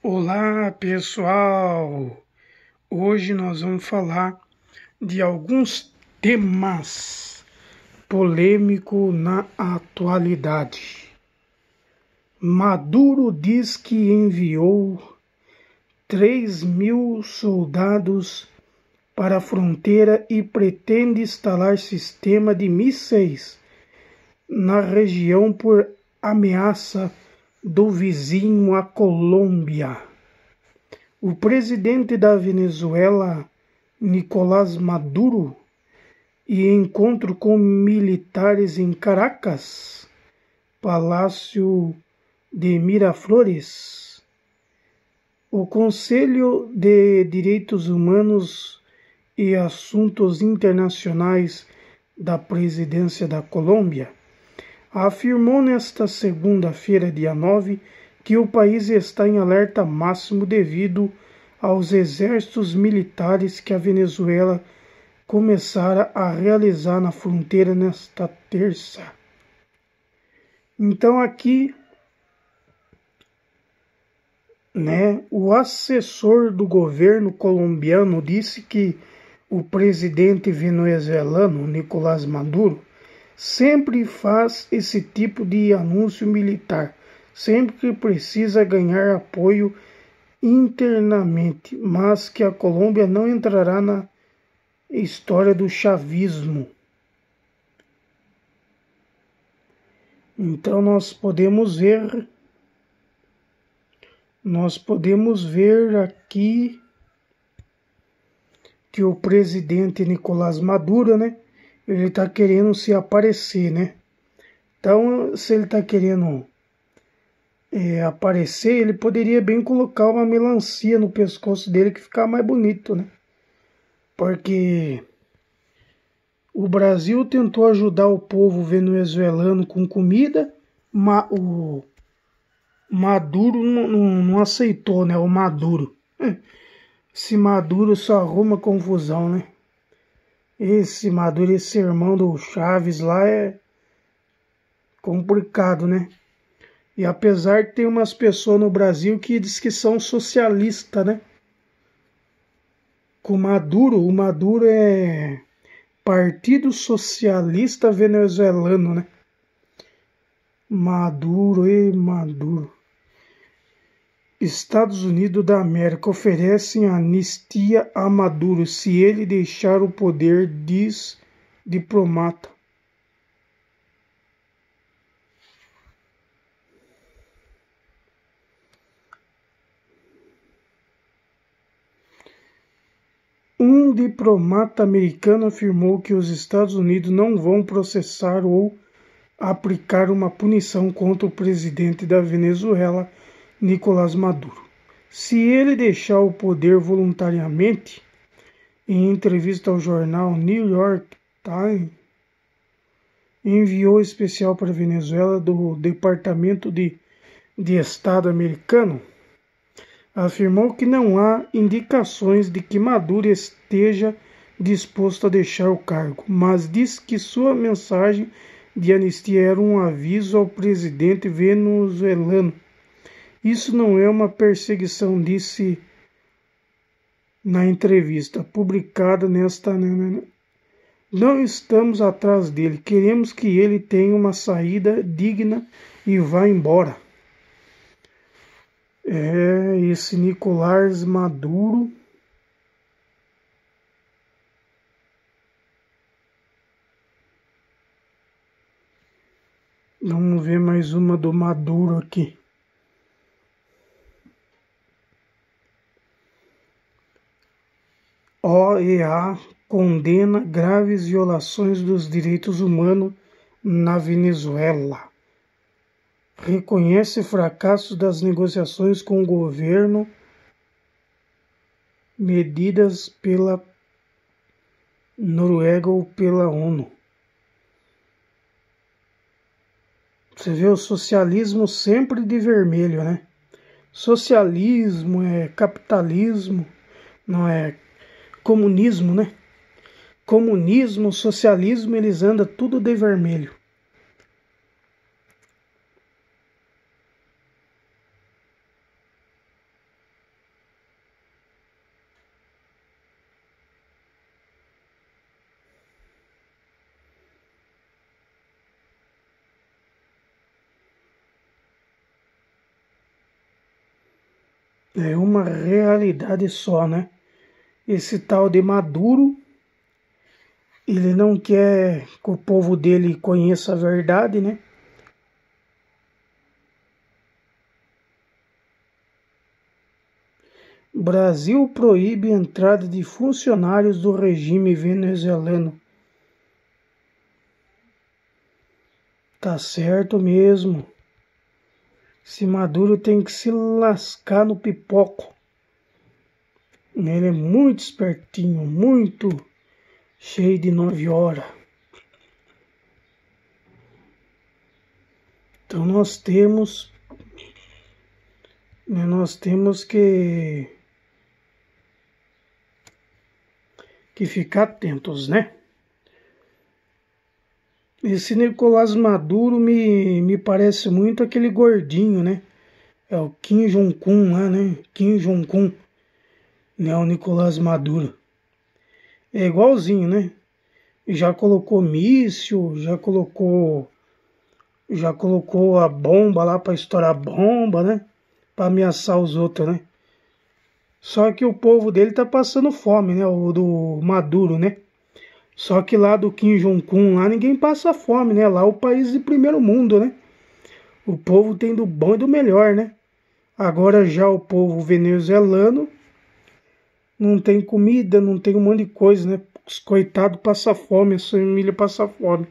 Olá, pessoal! Hoje nós vamos falar de alguns temas polêmicos na atualidade. Maduro diz que enviou 3.000 soldados para a fronteira e pretende instalar sistema de mísseis na região por ameaça do vizinho a Colômbia. O presidente da Venezuela, Nicolás Maduro, e encontro com militares em Caracas, Palácio de Miraflores. O Conselho de Direitos Humanos e Assuntos Internacionais da Presidência da Colômbia afirmou nesta segunda-feira, dia 9, que o país está em alerta máximo devido aos exércitos militares que a Venezuela começara a realizar na fronteira nesta terça. Então aqui, o assessor do governo colombiano disse que o presidente venezuelano, Nicolás Maduro, sempre faz esse tipo de anúncio militar, sempre que precisa ganhar apoio internamente, mas que a Colômbia não entrará na história do chavismo. Então nós podemos ver aqui que o presidente Nicolás Maduro, ele está querendo se aparecer, Então, se ele está querendo aparecer, ele poderia bem colocar uma melancia no pescoço dele que fica mais bonito, Porque o Brasil tentou ajudar o povo venezuelano com comida, mas o Maduro não aceitou, O Maduro. Esse Maduro só arruma confusão, Esse Maduro, esse irmão do Chaves lá é complicado, E apesar que tem umas pessoas no Brasil que diz que são socialistas, Com o Maduro é Partido Socialista Venezuelano, Maduro. Estados Unidos da América oferecem anistia a Maduro se ele deixar o poder, diz diplomata. Um diplomata americano afirmou que os Estados Unidos não vão processar ou aplicar uma punição contra o presidente da Venezuela, Nicolás Maduro, se ele deixar o poder voluntariamente. Em entrevista ao jornal New York Times, enviou especial para a Venezuela do Departamento de Estado americano, afirmou que não há indicações de que Maduro esteja disposto a deixar o cargo, mas disse que sua mensagem de anistia era um aviso ao presidente venezuelano. Isso não é uma perseguição, disse na entrevista publicada nesta. Não estamos atrás dele, queremos que ele tenha uma saída digna e vá embora. Esse Nicolás Maduro. Vamos ver mais uma do Maduro aqui. OEA condena graves violações dos direitos humanos na Venezuela. Reconhece fracasso das negociações com o governo medidas pela Noruega ou pela ONU. Você vê o socialismo sempre de vermelho, Socialismo é capitalismo, não é comunismo, Comunismo, socialismo, eles andam tudo de vermelho. É uma realidade só, né? Esse tal de Maduro, ele não quer que o povo dele conheça a verdade, né? Brasil proíbe entrada de funcionários do regime venezuelano. Tá certo mesmo. Esse Maduro tem que se lascar no pipoco. Ele é muito espertinho, muito cheio de 9 horas. Então nós temos que ficar atentos, né? Esse Nicolás Maduro me parece muito aquele gordinho, né? É o Kim Jong-un lá, né? Kim Jong-un, né? O Nicolás Maduro. É igualzinho, né? Já colocou míssil, já colocou a bomba lá para estourar a bomba, né? Para ameaçar os outros, né? Só que o povo dele tá passando fome, né? O do Maduro, né? Só que lá do Kim Jong-un, lá ninguém passa fome, né? Lá é o país de primeiro mundo, né? O povo tem do bom e do melhor, né? Agora já o povo venezuelano não tem comida, não tem um monte de coisa, né? Os coitados passam fome, a família passa fome.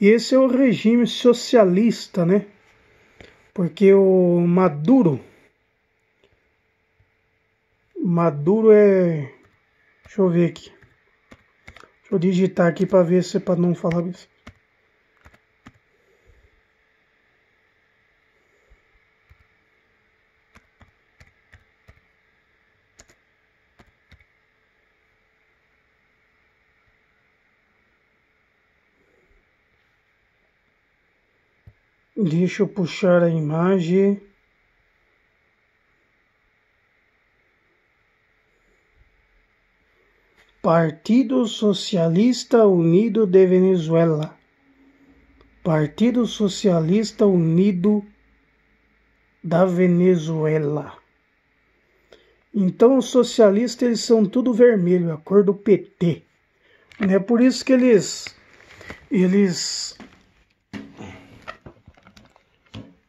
E esse é o regime socialista, né? Porque o Maduro é... Deixa eu ver aqui. Deixa eu digitar aqui para ver se é para não falar isso. Deixa eu puxar a imagem. Partido Socialista Unido de Venezuela. Partido Socialista Unido da Venezuela. Então os socialistas eles são tudo vermelho, a cor do PT. É por isso que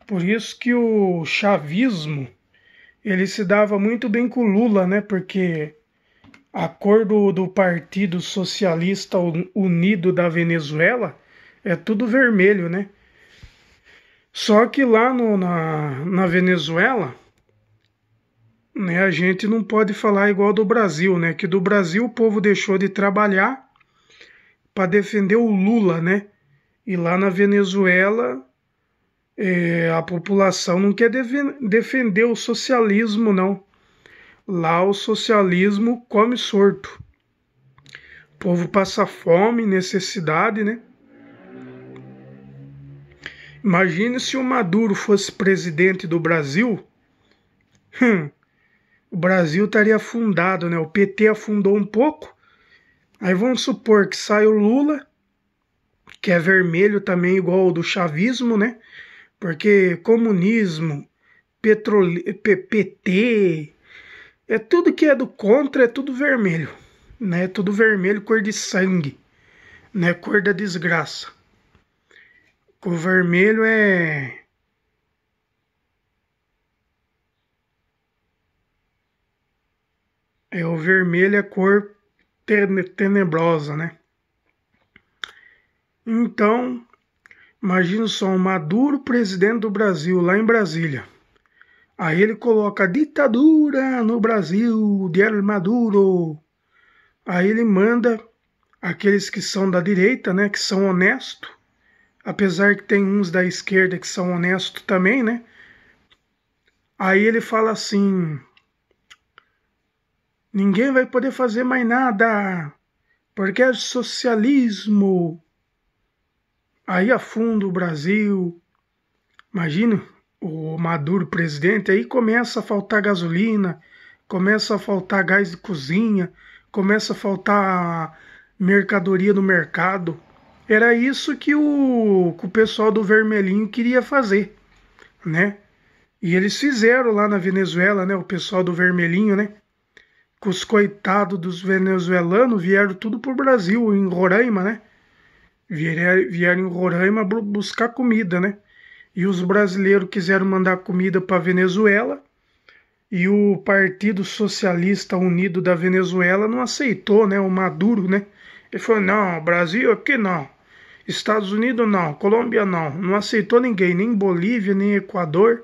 por isso que o chavismo ele se dava muito bem com o Lula, né? Porque a cor do Partido Socialista Unido da Venezuela é tudo vermelho, né? Só que lá na Venezuela, né, a gente não pode falar igual do Brasil, né? Que do Brasil o povo deixou de trabalhar para defender o Lula, né? E lá na Venezuela a população não quer defender o socialismo, não. Lá o socialismo come sorto. O povo passa fome, necessidade, né? Imagine se o Maduro fosse presidente do Brasil. O Brasil estaria afundado, né? O PT afundou um pouco. Aí vamos supor que sai o Lula, que é vermelho também, igual o do chavismo, né? Porque comunismo, PT, é tudo que é do contra, é tudo vermelho, né? Tudo vermelho, cor de sangue, né? Cor da desgraça. O vermelho o vermelho é cor tenebrosa, né? Então, imagina só um Maduro presidente do Brasil, lá em Brasília. Aí ele coloca a ditadura no Brasil de El Maduro. Aí ele manda aqueles que são da direita, né, que são honestos, apesar que tem uns da esquerda que são honestos também, né? Aí ele fala assim: ninguém vai poder fazer mais nada, porque é socialismo. Aí afunda o Brasil. Imagina o Maduro presidente, aí começa a faltar gasolina, começa a faltar gás de cozinha, começa a faltar mercadoria no mercado. Era isso que o pessoal do Vermelhinho queria fazer, né? E eles fizeram lá na Venezuela, né? O pessoal do Vermelhinho, né? Que os coitados dos venezuelanos vieram tudo pro Brasil, em Roraima, né? Vieram em Roraima buscar comida, né? E os brasileiros quiseram mandar comida para Venezuela e o Partido Socialista Unido da Venezuela não aceitou, né? O Maduro, né? Ele falou: não, Brasil aqui não, Estados Unidos não, Colômbia não, não aceitou ninguém, nem Bolívia, nem Equador.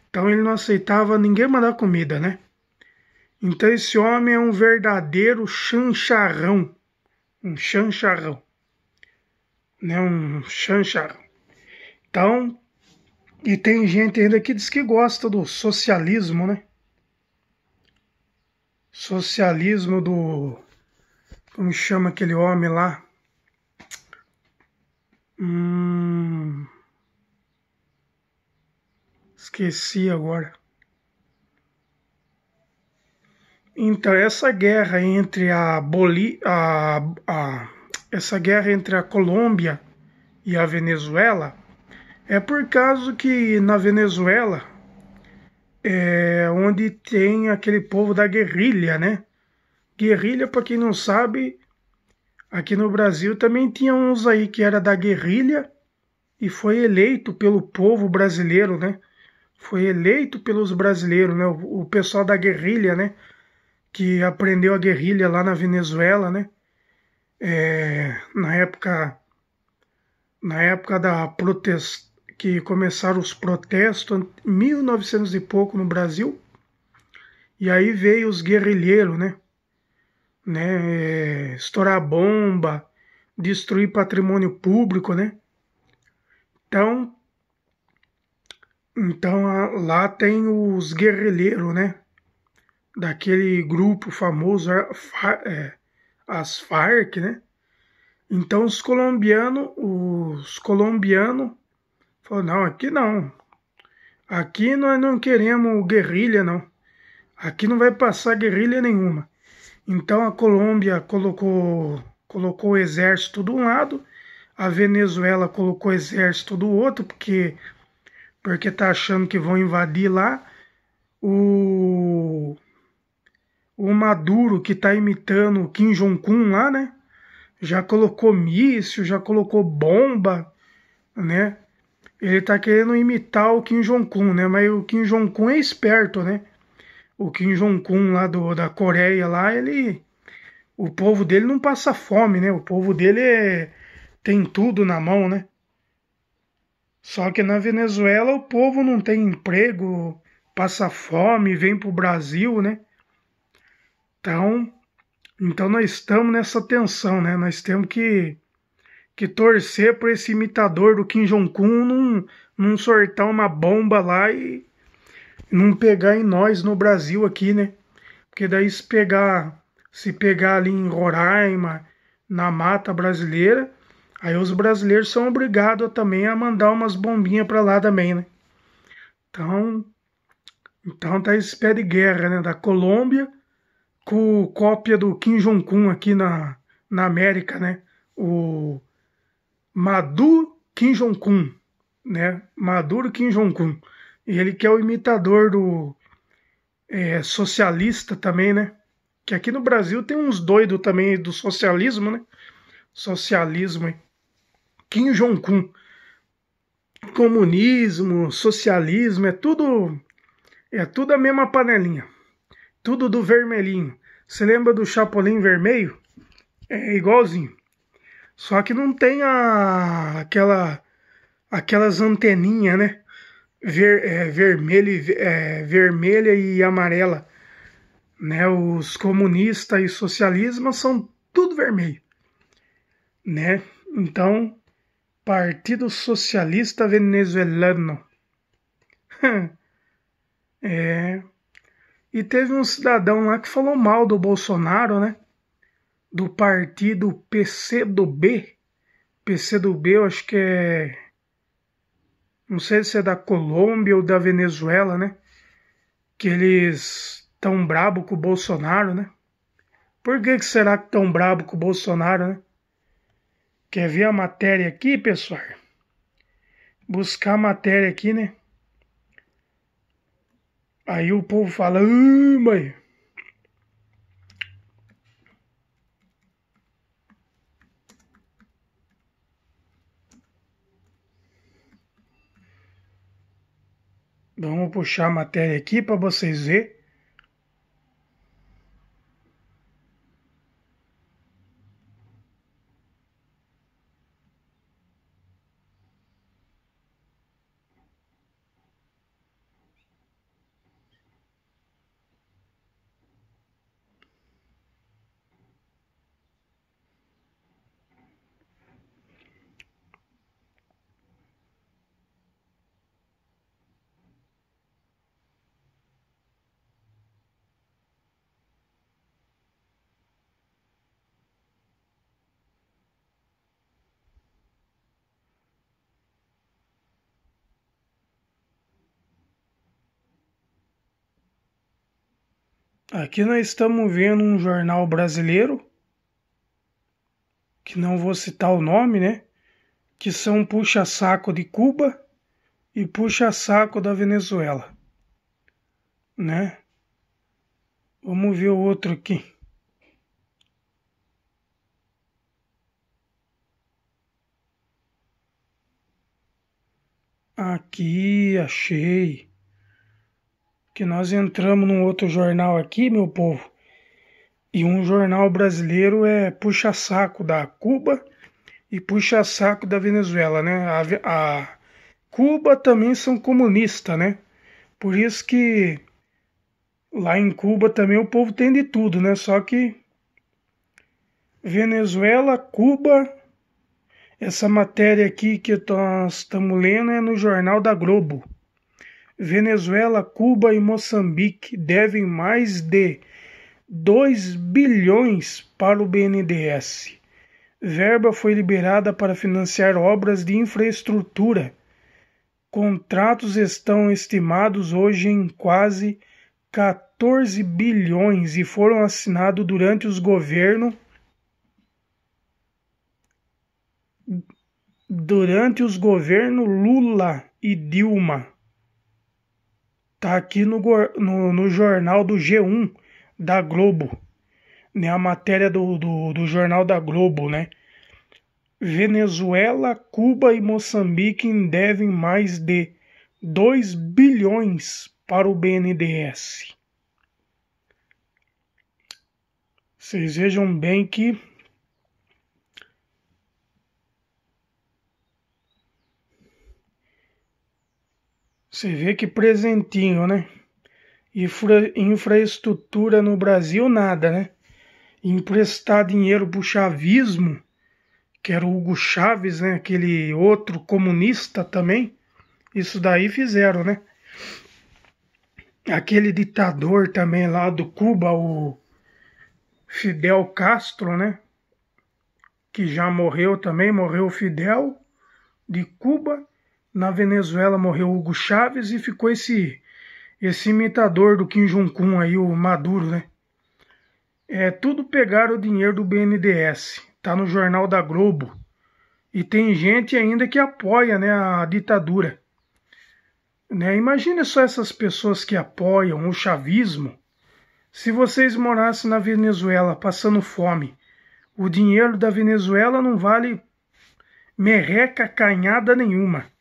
Então ele não aceitava ninguém mandar comida, né? Então esse homem é um verdadeiro chancharrão, um chancharrão, né? Um chancharrão. Então, e tem gente ainda que diz que gosta do socialismo, né? Socialismo do... Como chama aquele homem lá? Esqueci agora. Então, essa guerra entre essa guerra entre a Colômbia e a Venezuela é por causa que na Venezuela é onde tem aquele povo da guerrilha, né? Guerrilha, para quem não sabe, aqui no Brasil também tinha uns aí que era da guerrilha e foi eleito pelo povo brasileiro, né? Foi eleito pelos brasileiros, né? O pessoal da guerrilha, né? Que aprendeu a guerrilha lá na Venezuela, né? Na época que começaram os protestos, em 1900 e pouco no Brasil, e aí veio os guerrilheiros, né? Estourar bomba, destruir patrimônio público, né? Então lá tem os guerrilheiros, né? Daquele grupo famoso, as Farc, né? Então os colombianos falaram: não, aqui não. Aqui nós não queremos guerrilha, não. Aqui não vai passar guerrilha nenhuma. Então a Colômbia colocou o exército de um lado, a Venezuela colocou o exército do outro, porque tá achando que vão invadir lá. O Maduro, que está imitando o Kim Jong-un lá, né? Já colocou míssil, já colocou bomba, né? Ele está querendo imitar o Kim Jong-un, né? Mas o Kim Jong-un é esperto, né? O Kim Jong-un lá da Coreia, lá, o povo dele não passa fome, né? O povo dele tem tudo na mão, né? Só que na Venezuela o povo não tem emprego, passa fome, vem pro Brasil, né? Então nós estamos nessa tensão, né? Nós temos que torcer para esse imitador do Kim Jong-un não sortar uma bomba lá e não pegar em nós no Brasil aqui, né? Porque daí se pegar ali em Roraima, na mata brasileira, aí os brasileiros são obrigados também a mandar umas bombinhas para lá também, né? Então tá esse pé de guerra, né? Da Colômbia com cópia do Kim Jong-un aqui na América, né? O Maduro Kim Jong-un, né? Maduro Kim Jong-un. E ele que é o imitador do socialista também, né? Que aqui no Brasil tem uns doidos também do socialismo, né? Socialismo, hein? Kim Jong-un. Comunismo, socialismo, é tudo a mesma panelinha. Tudo do vermelhinho. Você lembra do Chapolin Vermelho? É igualzinho. Só que não tem aquelas anteninhas, né? Vermelha e amarela, né? Os comunistas e socialismo são tudo vermelho, né? Então, Partido Socialista Venezuelano. E teve um cidadão lá que falou mal do Bolsonaro, né? Do partido PCdoB. PCdoB, eu acho que é... Não sei se é da Colômbia ou da Venezuela, né? Que eles tão brabo com o Bolsonaro, né? Por que será que tão brabo com o Bolsonaro, né? Quer ver a matéria aqui, pessoal? Buscar a matéria aqui, né? Aí o povo fala, mãe. Vamos puxar a matéria aqui para vocês verem. Aqui nós estamos vendo um jornal brasileiro, que não vou citar o nome, né? Que são puxa-saco de Cuba e puxa-saco da Venezuela, né? Vamos ver o outro aqui. Aqui, achei. Que nós entramos num outro jornal aqui, meu povo. E um jornal brasileiro é puxa-saco da Cuba e puxa-saco da Venezuela, né? A Cuba também são comunistas, né? Por isso que lá em Cuba também o povo tem de tudo, né? Só que Venezuela, Cuba, essa matéria aqui que nós estamos lendo é no jornal da Globo. Venezuela, Cuba e Moçambique devem mais de 2 bilhões para o BNDES. Verba foi liberada para financiar obras de infraestrutura. Contratos estão estimados hoje em quase 14 bilhões e foram assinados durante os governos Lula e Dilma. Tá aqui no jornal do G1 da Globo, né? A matéria do jornal da Globo, né? Venezuela, Cuba e Moçambique devem mais de 2 bilhões para o BNDES. Vocês vejam bem que você vê que presentinho, né? Infraestrutura no Brasil, nada, né? Emprestar dinheiro pro chavismo, que era o Hugo Chávez, né? Aquele outro comunista também. Isso daí fizeram, né? Aquele ditador também lá do Cuba, o Fidel Castro, né? Que já morreu também, morreu o Fidel de Cuba. Na Venezuela morreu Hugo Chávez e ficou esse imitador do Kim Jong-un aí, o Maduro, né? Tudo pegaram o dinheiro do BNDES. Tá no jornal da Globo. E tem gente ainda que apoia, né, a ditadura. Né? Imagine só essas pessoas que apoiam o chavismo. Se vocês morassem na Venezuela passando fome, o dinheiro da Venezuela não vale merreca canhada nenhuma.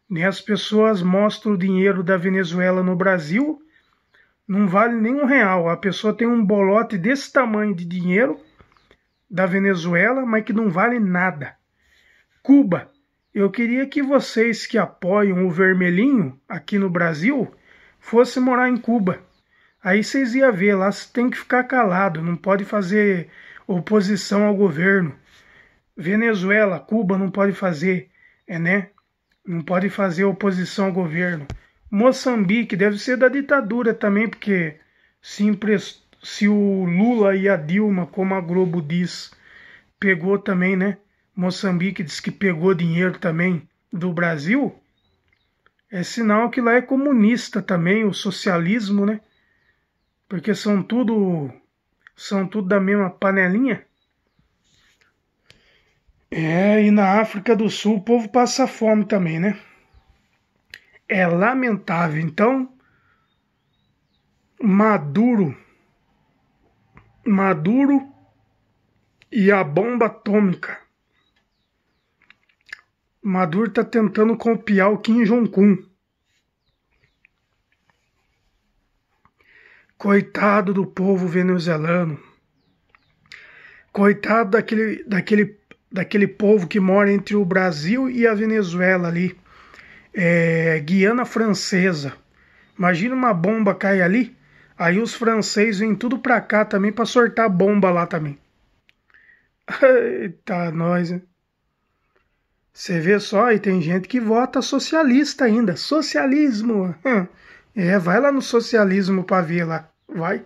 Né? As pessoas mostram o dinheiro da Venezuela no Brasil, não vale nem R$1. A pessoa tem um bolote desse tamanho de dinheiro da Venezuela, mas que não vale nada. Cuba, eu queria que vocês que apoiam o vermelhinho aqui no Brasil fossem morar em Cuba. Aí vocês iam ver, lá você tem que ficar calado, não pode fazer oposição ao governo. Venezuela, Cuba não pode fazer, né? Não pode fazer oposição ao governo. Moçambique deve ser da ditadura também, porque se o Lula e a Dilma, como a Globo diz, pegou também, né? Moçambique diz que pegou dinheiro também do Brasil, é sinal que lá é comunista também, o socialismo, né? Porque são tudo da mesma panelinha. E na África do Sul o povo passa fome também, né? É lamentável. Então, Maduro e a bomba atômica. Maduro está tentando copiar o Kim Jong-un. Coitado do povo venezuelano. Coitado daquele povo que mora entre o Brasil e a Venezuela ali. Guiana Francesa. Imagina uma bomba cair ali. Aí os franceses vêm tudo pra cá também pra sortar bomba lá também. Eita, nós, hein? Você vê só, e tem gente que vota socialista ainda. Socialismo! Vai lá no socialismo pra ver lá. Vai.